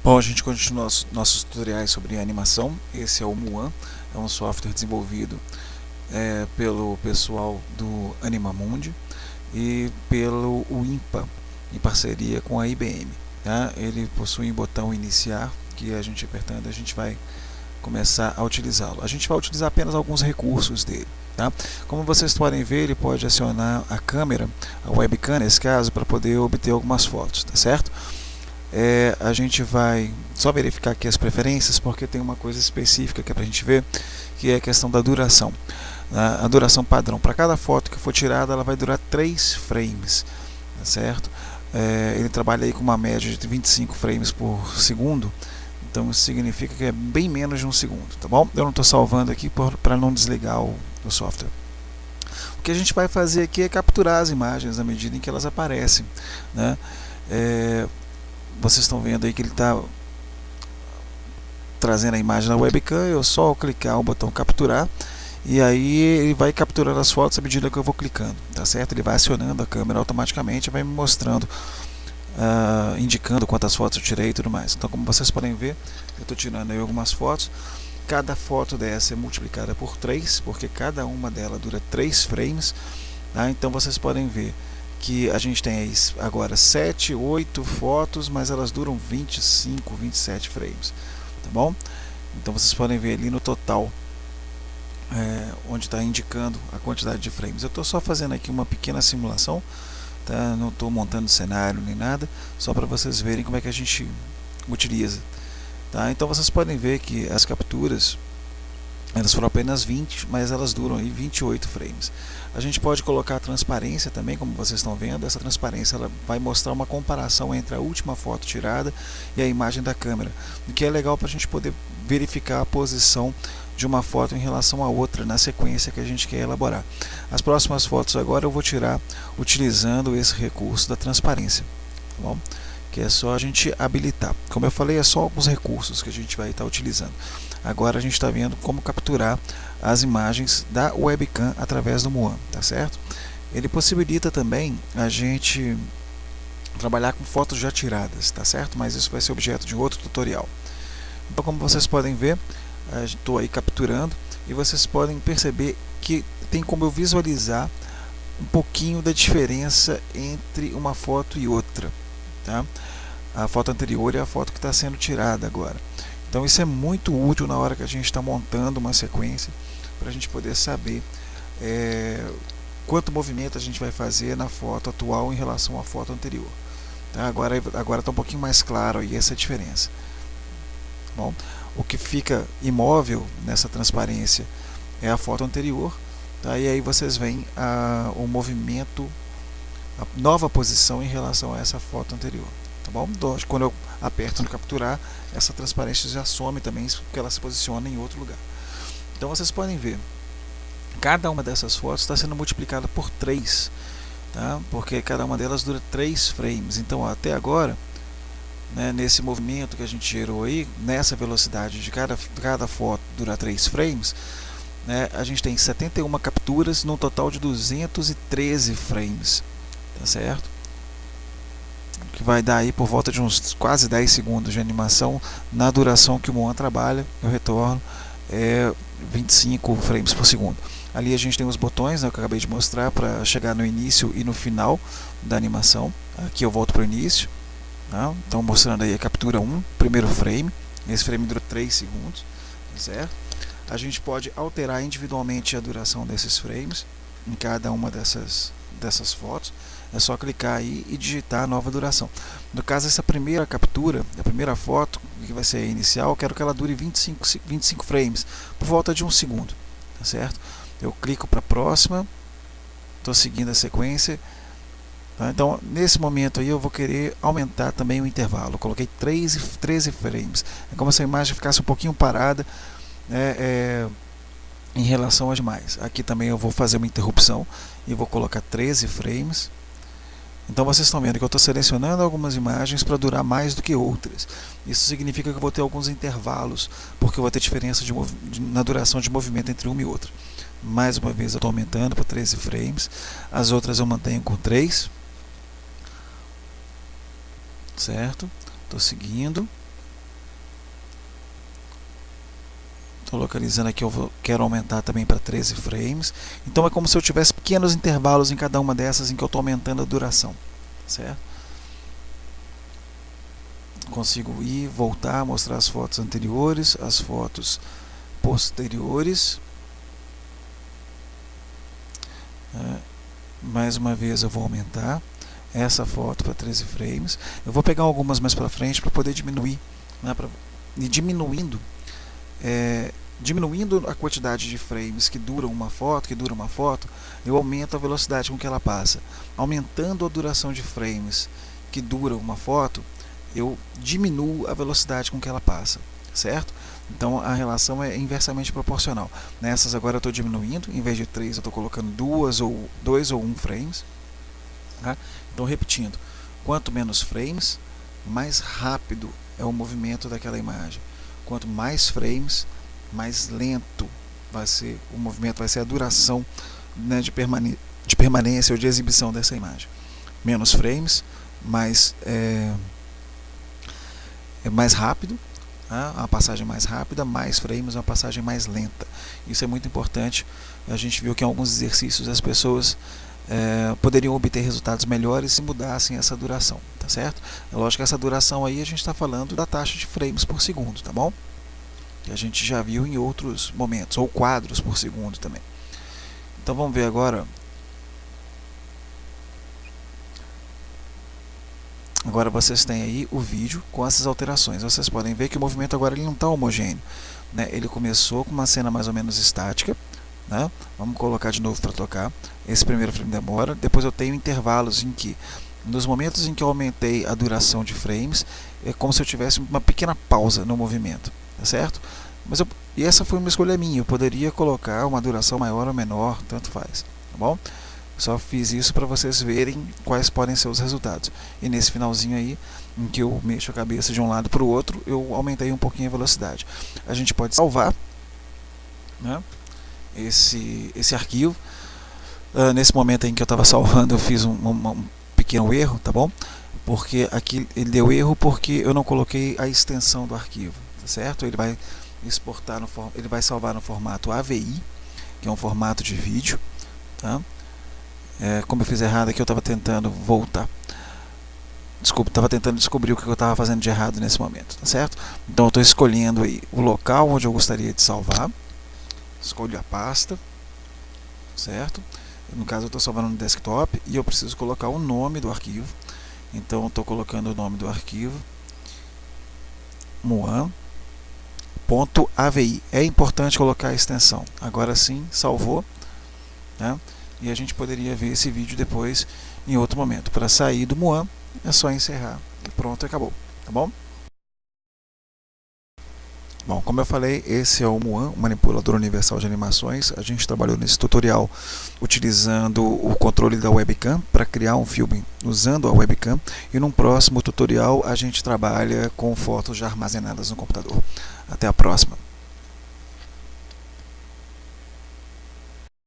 Bom, a gente continua nossos tutoriais sobre animação. Esse é o Muan, é um software desenvolvido pelo pessoal do Animamundi e pelo IMPA, em parceria com a IBM. Tá? Ele possui um botão iniciar, que a gente apertando a gente vai começar a utilizá-lo. A gente vai utilizar apenas alguns recursos dele. Tá? Como vocês podem ver, ele pode acionar a câmera, a webcam nesse caso, para poder obter algumas fotos, tá certo? A gente vai só verificar aqui as preferências, porque tem uma coisa específica que é para a gente ver, que é a questão da duração. A duração padrão, para cada foto que for tirada, ela vai durar 3 frames, tá certo? Ele trabalha aí com uma média de 25 frames por segundo, então isso significa que é bem menos de um segundo, tá bom? Eu não estou salvando aqui para não desligar o software. O que a gente vai fazer aqui é capturar as imagens à medida em que elas aparecem, né? Vocês estão vendo aí que ele está trazendo a imagem na webcam. Eu só clicar o botão capturar e aí ele vai capturando as fotos à medida que eu vou clicando, tá certo? Ele vai acionando a câmera automaticamente, vai me mostrando, indicando quantas fotos eu tirei e tudo mais. Então, como vocês podem ver, eu estou tirando aí algumas fotos. Cada foto dessa é multiplicada por 3, porque cada uma delas dura 3 frames, tá? Então vocês podem ver que a gente tem agora 7, 8 fotos, mas elas duram 25, 27 frames, tá bom? Então vocês podem ver ali no total, onde está indicando a quantidade de frames. Eu estou só fazendo aqui uma pequena simulação, tá? Não estou montando cenário nem nada, só para vocês verem como é que a gente utiliza, tá? Então vocês podem ver que as capturas, elas foram apenas 20, mas elas duram aí 28 frames. A gente pode colocar a transparência também, como vocês estão vendo. Essa transparência ela vai mostrar uma comparação entre a última foto tirada e a imagem da câmera, o que é legal para a gente poder verificar a posição de uma foto em relação à outra na sequência que a gente quer elaborar. As próximas fotos agora eu vou tirar utilizando esse recurso da transparência, tá bom? Que é só a gente habilitar. Como eu falei, é só alguns recursos que a gente vai estar utilizando. Agora a gente está vendo como capturar as imagens da webcam através do Muan, tá certo? Ele possibilita também a gente trabalhar com fotos já tiradas, tá certo? Mas isso vai ser objeto de outro tutorial. Então, como vocês podem ver, estou aí capturando e vocês podem perceber que tem como eu visualizar um pouquinho da diferença entre uma foto e outra, tá? A foto anterior e a foto que está sendo tirada agora. Então isso é muito útil na hora que a gente está montando uma sequência, para a gente poder saber quanto movimento a gente vai fazer na foto atual em relação à foto anterior. Tá? Agora está um pouquinho mais claro aí essa diferença. Bom, o que fica imóvel nessa transparência é a foto anterior, tá? E aí vocês veem o movimento, a nova posição em relação a essa foto anterior. Tá bom? Quando eu aperto no capturar, essa transparência já some também, porque ela se posiciona em outro lugar. Então vocês podem ver, cada uma dessas fotos está sendo multiplicada por 3, tá? Porque cada uma delas dura 3 frames. Então até agora, né, nesse movimento que a gente gerou aí, nessa velocidade de cada foto durar 3 frames, né, a gente tem 71 capturas num total de 213 frames, tá certo? Que vai dar aí por volta de uns quase 10 segundos de animação na duração que o Muan trabalha. Eu retorno 25 frames por segundo. Ali a gente tem os botões, né, que eu acabei de mostrar, para chegar no início e no final da animação. Aqui eu volto para o início, tá? Então mostrando aí a captura 1, primeiro frame. Esse frame dura 3 segundos, certo? A gente pode alterar individualmente a duração desses frames em cada uma dessas fotos. É só clicar aí e digitar a nova duração. No caso, essa primeira captura, a primeira foto, que vai ser a inicial, eu quero que ela dure 25 frames, por volta de 1 segundo, tá certo? Eu clico para a próxima, estou seguindo a sequência, tá? Então, nesse momento aí, eu vou querer aumentar também o intervalo. Eu coloquei 13 frames. É como se a imagem ficasse um pouquinho parada, né, em relação às demais. Aqui também eu vou fazer uma interrupção e vou colocar 13 frames. Então vocês estão vendo que eu estou selecionando algumas imagens para durar mais do que outras. Isso significa que eu vou ter alguns intervalos, porque eu vou ter diferença na duração de movimento entre uma e outra. Mais uma vez eu estou aumentando para 13 frames, as outras eu mantenho com 3. Certo? Estou seguindo. Estou localizando aqui, quero aumentar também para 13 frames. Então é como se eu tivesse pequenos intervalos em cada uma dessas em que eu estou aumentando a duração, certo? Consigo ir, voltar, mostrar as fotos anteriores, as fotos posteriores. Mais uma vez eu vou aumentar essa foto para 13 frames. Eu vou pegar algumas mais para frente para poder diminuir, né, e diminuindo a quantidade de frames que dura uma foto, eu aumento a velocidade com que ela passa. Aumentando a duração de frames que dura uma foto, eu diminuo a velocidade com que ela passa, certo? Então a relação é inversamente proporcional. Nessas agora eu estou diminuindo, em vez de 3 eu estou colocando 2 ou 1 frames. Tá? Então repetindo, quanto menos frames, mais rápido é o movimento daquela imagem. Quanto mais frames, mais lento vai ser o movimento, vai ser a duração, né, de permanência ou de exibição dessa imagem. Menos frames, mais rápido, uma passagem mais rápida, mais frames, uma passagem mais lenta. Isso é muito importante. A gente viu que em alguns exercícios as pessoas poderiam obter resultados melhores se mudassem essa duração, tá certo? É lógico que essa duração aí a gente está falando da taxa de frames por segundo, tá bom? Que a gente já viu em outros momentos, ou quadros por segundo também. Então vamos ver agora. Agora vocês têm aí o vídeo com essas alterações. Vocês podem ver que o movimento agora ele não está homogêneo, né? Ele começou com uma cena mais ou menos estática, né? Vamos colocar de novo para tocar. Esse primeiro frame demora. Depois eu tenho intervalos em que, nos momentos em que eu aumentei a duração de frames, é como se eu tivesse uma pequena pausa no movimento, tá certo? E essa foi uma escolha minha. Eu poderia colocar uma duração maior ou menor, tanto faz, tá bom? Só fiz isso para vocês verem quais podem ser os resultados. E nesse finalzinho aí, em que eu mexo a cabeça de um lado para o outro, eu aumentei um pouquinho a velocidade. A gente pode salvar, né, esse arquivo. Nesse momento em que eu estava salvando, eu fiz um pequeno erro, tá bom? Porque aqui ele deu erro porque eu não coloquei a extensão do arquivo, tá certo? Ele vai exportar ele vai salvar no formato AVI, que é um formato de vídeo, tá? Como eu fiz errado aqui, eu estava tentando voltar. Desculpa, estava tentando descobrir o que eu estava fazendo de errado nesse momento, tá certo? Então eu estou escolhendo aí o local onde eu gostaria de salvar. Escolho a pasta, certo? No caso eu estou salvando no desktop e eu preciso colocar o nome do arquivo. Então eu estou colocando o nome do arquivo, muan.avi. É importante colocar a extensão. Agora sim, salvou, né? E a gente poderia ver esse vídeo depois em outro momento. Para sair do Muan é só encerrar e pronto, acabou, tá bom? Bom, como eu falei, esse é o Muan, o manipulador universal de animações. A gente trabalhou nesse tutorial utilizando o controle da webcam para criar um filme usando a webcam, e num próximo tutorial a gente trabalha com fotos já armazenadas no computador. Até a próxima!